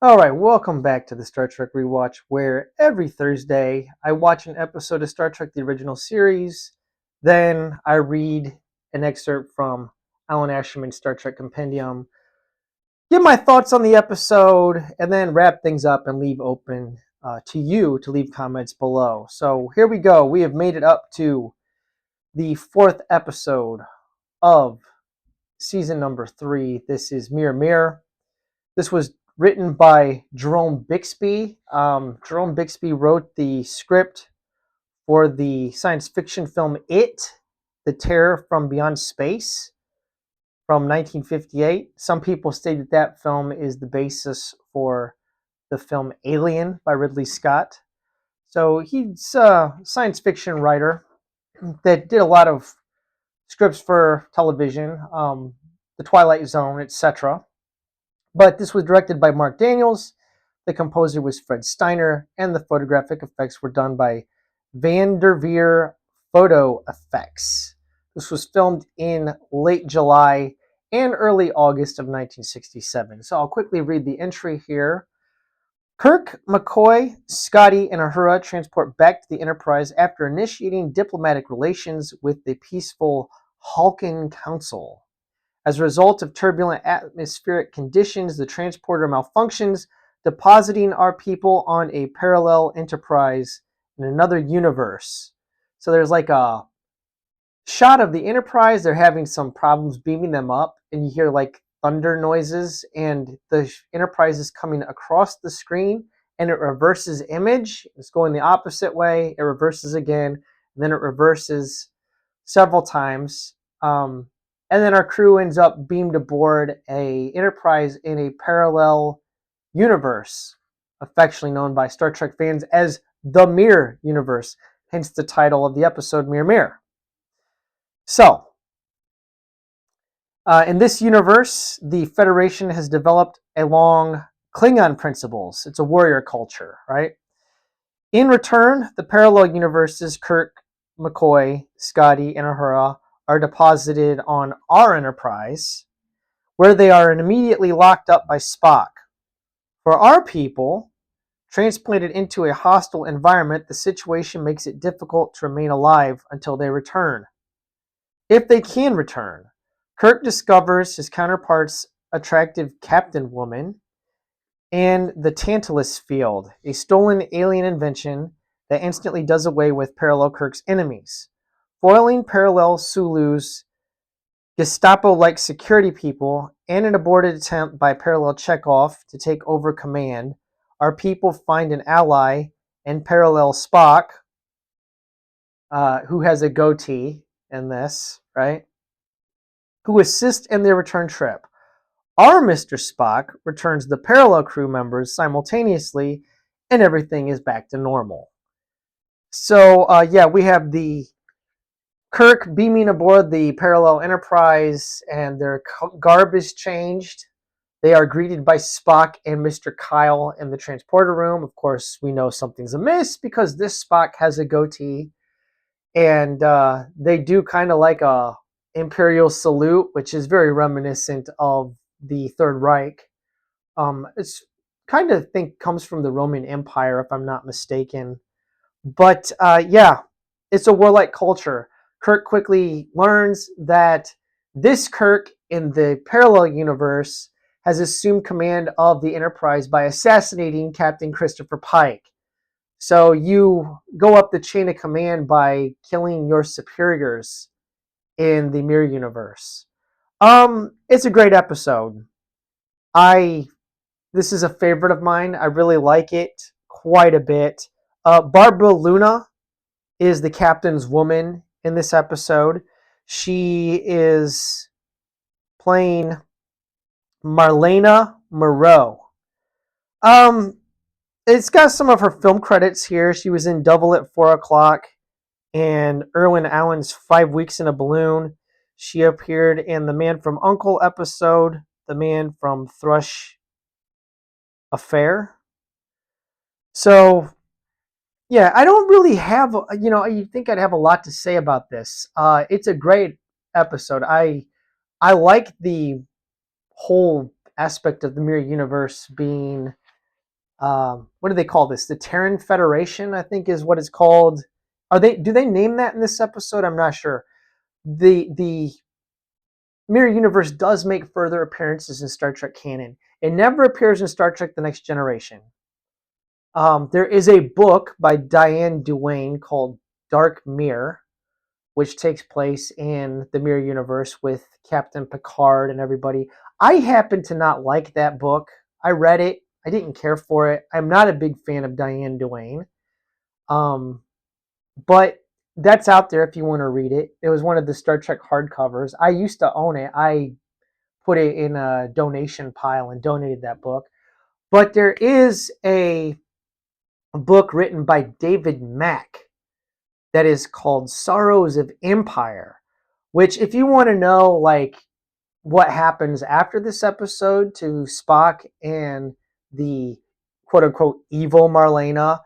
All right, welcome back to the Star Trek Rewatch, where every Thursday I watch an episode of Star Trek the original series, then I read an excerpt from Alan Asherman's Star Trek Compendium, give my thoughts on the episode, and then wrap things up and leave open to you to leave comments below. So here we go. We have made it up to the fourth episode of season number 3. This is Mirror Mirror. This was written by Jerome Bixby. Jerome Bixby wrote the script for the science fiction film It, The Terror from Beyond Space from 1958. Some people say that that film is the basis for the film Alien by Ridley Scott. So he's a science fiction writer that did a lot of scripts for television, The Twilight Zone, etc. But this was directed by Mark Daniels. The composer was Fred Steiner, and the photographic effects were done by Van der Veer Photo Effects. This was filmed in late July and early August of 1967. So I'll quickly read the entry here. Kirk, McCoy, Scotty, and Uhura transport back to the Enterprise after initiating diplomatic relations with the peaceful Halkan Council. As a result of turbulent atmospheric conditions, the transporter malfunctions, depositing our people on a parallel Enterprise in another universe. So there's like a shot of the Enterprise. They're having some problems beaming them up, and you hear like thunder noises, and the Enterprise is coming across the screen, and it reverses image. It's going the opposite way. It reverses again, and then it reverses several times. And then our crew ends up beamed aboard a Enterprise in a parallel universe, affectionately known by Star Trek fans as the Mirror Universe, hence the title of the episode, Mirror Mirror. So, in this universe, the Federation has developed along Klingon principles. It's a warrior culture, right? In return, the parallel universes, Kirk, McCoy, Scotty, and Uhura, are deposited on our Enterprise, where they are immediately locked up by Spock. For our people, transplanted into a hostile environment, the situation makes it difficult to remain alive until they return. If they can return, Kirk discovers his counterpart's attractive captain woman and the Tantalus Field, a stolen alien invention that instantly does away with Parallel Kirk's enemies. Foiling Parallel Sulu's Gestapo-like security people and an aborted attempt by Parallel Chekhov to take over command, our people find an ally in Parallel Spock, who has a goatee in this, right? Who assists in their return trip. Our Mr. Spock returns the Parallel crew members simultaneously, and everything is back to normal. So, we have the Kirk beaming aboard the Parallel Enterprise, and their garb is changed. They are greeted by Spock and Mr. Kyle in the transporter room. Of course, we know something's amiss because this Spock has a goatee, and they do kind of like a Imperial salute, which is very reminiscent of the Third Reich. It's kind of think comes from the Roman Empire, if I'm not mistaken. But it's a warlike culture. Kirk quickly learns that this Kirk in the parallel universe has assumed command of the Enterprise by assassinating Captain Christopher Pike. So you go up the chain of command by killing your superiors in the Mirror Universe. It's a great episode. This is a favorite of mine. I really like it quite a bit. Barbara Luna is the captain's woman in this episode. She is playing Marlena Moreau. It's got some of her film credits here. She was in Double at 4 o'clock and Irwin Allen's 5 Weeks in a Balloon. She appeared in the Man from U.N.C.L.E. episode, The Man from Thrush Affair. So, yeah, I don't really have, you'd think I'd have a lot to say about this. It's a great episode. I like the whole aspect of the Mirror Universe being what do they call this? The Terran Federation, I think, is what it's called. Do they name that in this episode? I'm not sure. The Mirror Universe does make further appearances in Star Trek canon. It never appears in Star Trek The Next Generation. There is a book by Diane Duane called Dark Mirror, which takes place in the Mirror Universe with Captain Picard and everybody. I happen to not like that book. I read it. I didn't care for it. I'm not a big fan of Diane Duane. But that's out there if you want to read it. It was one of the Star Trek hardcovers. I used to own it. I put it in a donation pile and donated that book. But there is a book written by David Mack that is called Sorrows of Empire, which if you want to know like what happens after this episode to Spock and the quote unquote evil Marlena,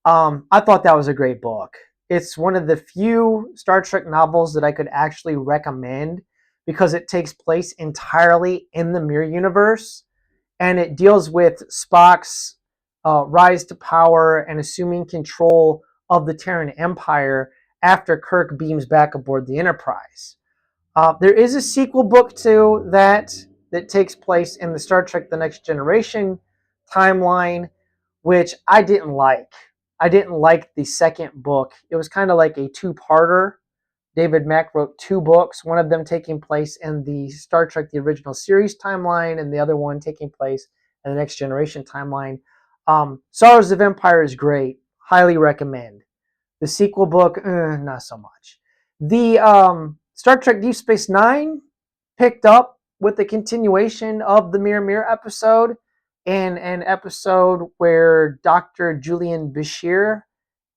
I thought that was a great book. It's one of the few Star Trek novels that I could actually recommend because it takes place entirely in the Mirror Universe and it deals with Spock's rise to power and assuming control of the Terran Empire after Kirk beams back aboard the Enterprise. There is a sequel book to that takes place in the Star Trek The Next Generation timeline, which I didn't like. I didn't like the second book. It was kind of like a two-parter. David Mack wrote two books, one of them taking place in the Star Trek The Original Series timeline, and the other one taking place in the Next Generation timeline. Sorrows of Empire is great. Highly recommend. The sequel book, not so much. The Star Trek Deep Space Nine picked up with the continuation of the Mirror Mirror episode in an episode where Dr. Julian Bashir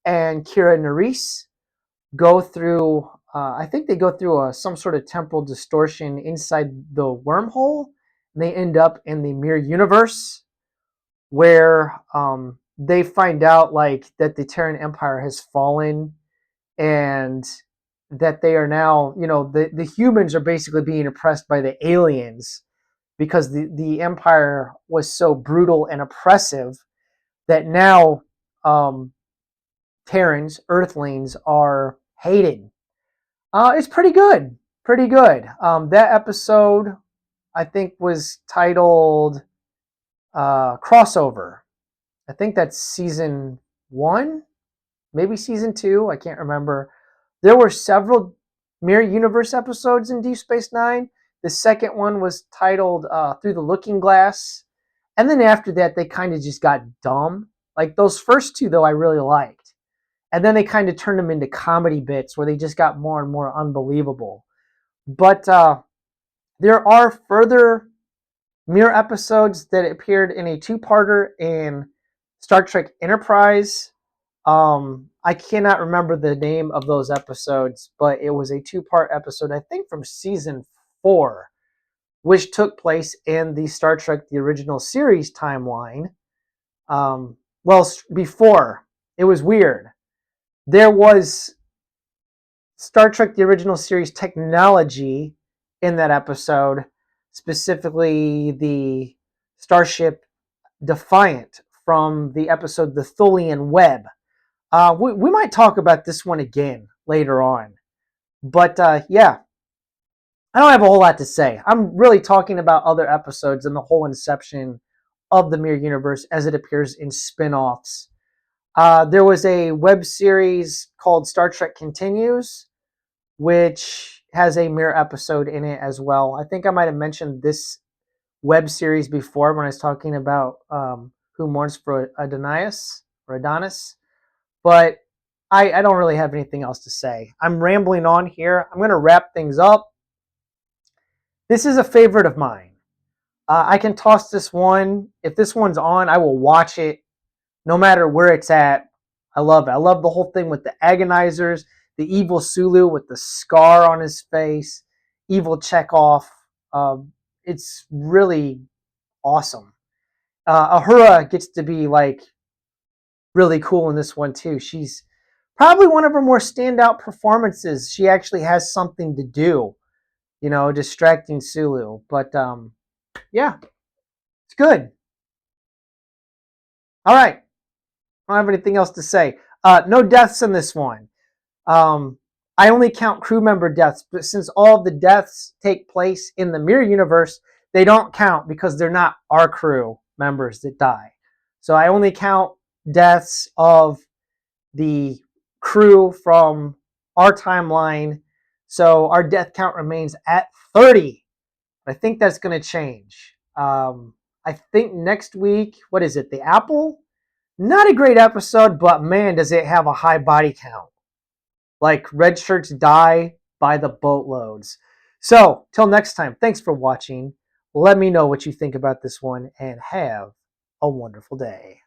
and Kira Nerys go through, I think they go through some sort of temporal distortion inside the wormhole. And they end up in the Mirror Universe where they find out like that the Terran Empire has fallen and that they are now, the humans are basically being oppressed by the aliens because the Empire was so brutal and oppressive that now Terrans, Earthlings, are hated. It's pretty good. Pretty good. That episode, I think, was titled Crossover. I think that's season 1, maybe season 2. I can't remember. There were several Mirror Universe episodes in Deep Space Nine. The second one was titled Through the Looking Glass. And then after that, they kind of just got dumb. Like those first two, though, I really liked. And then they kind of turned them into comedy bits where they just got more and more unbelievable. But there are further Mirror episodes that appeared in a two-parter in Star Trek Enterprise. I cannot remember the name of those episodes, but it was a two-part episode, I think from season 4, which took place in the Star Trek The Original Series timeline. Before. It was weird. There was Star Trek The Original Series technology in that episode, specifically the starship Defiant from the episode The Thulian Web. We might talk about this one again later on. But yeah, I don't have a whole lot to say. I'm really talking about other episodes and the whole inception of the Mirror Universe as it appears in spin-offs. There was a web series called Star Trek Continues, which has a Mirror episode in it as well. I think I might have mentioned this web series before when I was talking about Who Mourns for Adonis. But I don't really have anything else to say. I'm rambling on here. I'm going to wrap things up. This is a favorite of mine. I can toss this one. If this one's on, I will watch it no matter where it's at. I love it. I love the whole thing with the agonizers, the evil Sulu with the scar on his face, evil Chekhov. It's really awesome. Ahura gets to be like really cool in this one too. She's probably one of her more standout performances. She actually has something to do, distracting Sulu. But yeah, it's good. All right. I don't have anything else to say. No deaths in this one. I only count crew member deaths, but since all of the deaths take place in the mirror universe, they don't count because they're not our crew members that die. So I only count deaths of the crew from our timeline. So our death count remains at 30. I think that's going to change. I think next week, what is it? The Apple? Not a great episode, but man, does it have a high body count. Like red shirts die by the boatloads. So, till next time, thanks for watching. Let me know what you think about this one and have a wonderful day.